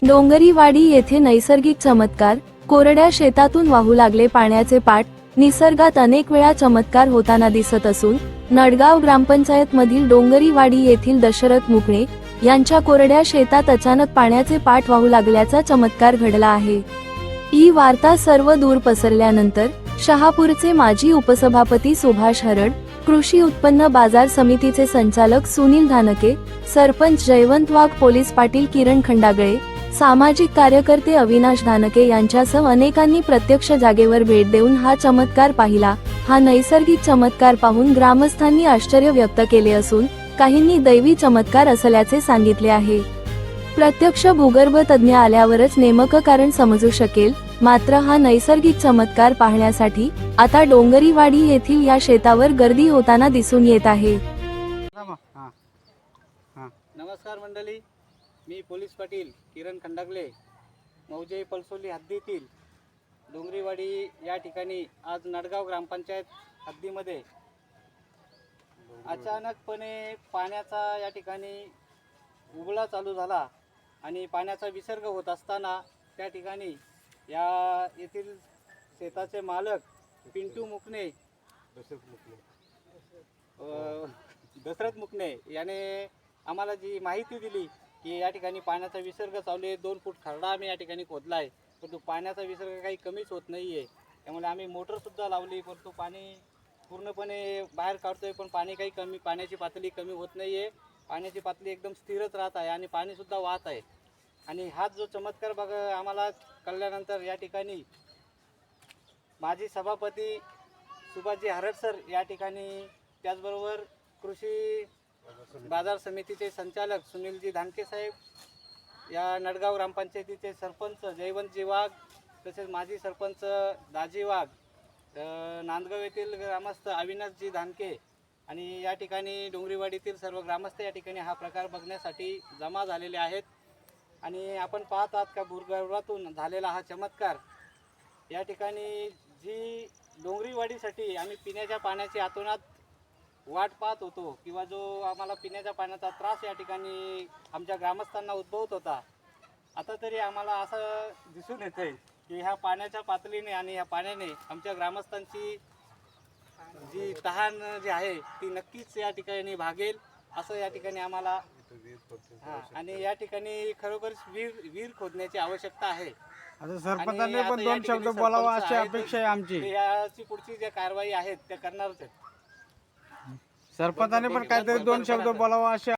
डोंगरीवाडी येथे नैसर्गिक चमत्कार. कोरड्या शेतातून वाहू लागले पाण्याचे पाट. निसर्गात अनेक वेळा चमत्कार होताना दिसत असून नडगाव ग्रामपंचायत मधील डोंगरीवाडी येथील दशरथ मुकणे यांच्या कोरड्या शेतात अचानक पाण्याचे पाट वाहू लागल्याचा चमत्कार घडला आहे. ही वार्ता सर्व दूर पसरल्यानंतर शहापूरचे माजी उपसभापती सुभाष हरड, कृषी उत्पन्न बाजार समितीचे संचालक सुनील धानके, सरपंच जयवंत वाघ, पोलीस पाटील किरण खंडागळे, सामाजिक कार्यकर्ते अविनाश धानके यांच्यासह अनेकांनी प्रत्यक्ष जागेवर भेट देऊन हा चमत्कार पाहिला. हा नैसर्गिक चमत्कार पाहून ग्रामस्थांनी आश्चर्य व्यक्त केले असून काहींनी दैवी चमत्कार असल्याचे सांगितले आहे. प्रत्यक्ष भूगर्भ तज्ञ आल्यावरच नेमकं कारण समजू शकेल. मात्र हा नैसर्गिक चमत्कार पाहण्यासाठी आता डोंगरीवाडी येथील या शेतावर गर्दी होताना दिसून येत आहे. नमस्कार मंडळी, मी पोलीस पाटील किरण खंडागळे, मौजे पलसोली हद्दीतील डोंगरीवाडी या ठिकाणी आज नडगाव ग्रामपंचायत हद्दीमध्ये अचानकपणे पाण्याचा या ठिकाणी उबळा चालू झाला आणि पाण्याचा विसर्ग होत असताना त्या ठिकाणी येथील शेताचे मालक पिंटू मुकणे, दशरथ मुकणे याने आम्हाला जी माहिती दिली की या ठिकाणी पाण्याचा विसर्ग चालू आहे. 2 फूट खरडा आम्ही या ठिकाणी खोदला आहे, परंतु पाण्याचा विसर्ग काही कमीच होत नाही आहे. त्यामुळे आम्ही मोटरसुद्धा लावली, परंतु पाणी पूर्णपणे बाहेर काढतोय, पण पाण्याची पातळी कमी होत नाही आहे. पाण्याची पातळी एकदम स्थिरच राहत आहे आणि पाणीसुद्धा वाहत आहे. आणि हाच जो चमत्कार बघा आम्हाला कळल्यानंतर या ठिकाणी माजी सभापती सुभाषजी हरड सर या ठिकाणी, त्याचबरोबर कृषी बाजार समितीचे संचालक सुनीलजी धानके साहेब, या नडगाव ग्रामपंचायतीचे सरपंच जयवंतजी वाघ, तसेच माजी सरपंच दाजी वाघ, नांदगाव येथील ग्रामस्थ अविनाशजी धानके आणि या ठिकाणी डोंगरीवाडीतील सर्व ग्रामस्थ या ठिकाणी हा प्रकार बघण्यासाठी जमा झालेले आहेत. आणि आपण पाहत आहात का भूगर्भातून झालेला हा चमत्कार. या ठिकाणी जी डोंगरीवाडीसाठी आम्ही पिण्याच्या पाण्याची आतोनात वाट पाहत होतो किंवा जो आम्हाला पिण्याच्या पाण्याचा त्रास या ठिकाणी आमच्या ग्रामस्थांना उद्भवत होता, आता तरी आम्हाला असं दिसून येतंय की ह्या पाण्याच्या पातळीने आणि ह्या पाण्याने आमच्या ग्रामस्थांची जी तहान जी आहे ती नक्कीच या ठिकाणी भागेल असं या ठिकाणी आम्हाला आणि या ठिकाणी खरोखरच विहीर खोदण्याची आवश्यकता आहे. आता सरपंचांनी पण 2 शब्द बोलावा अशी अपेक्षा आहे आमची. याची पुढची जे कारवाई आहेत त्या करणारच आहेत. सरपंचांनी पण काहीतरी 2 शब्द बोलावा अशी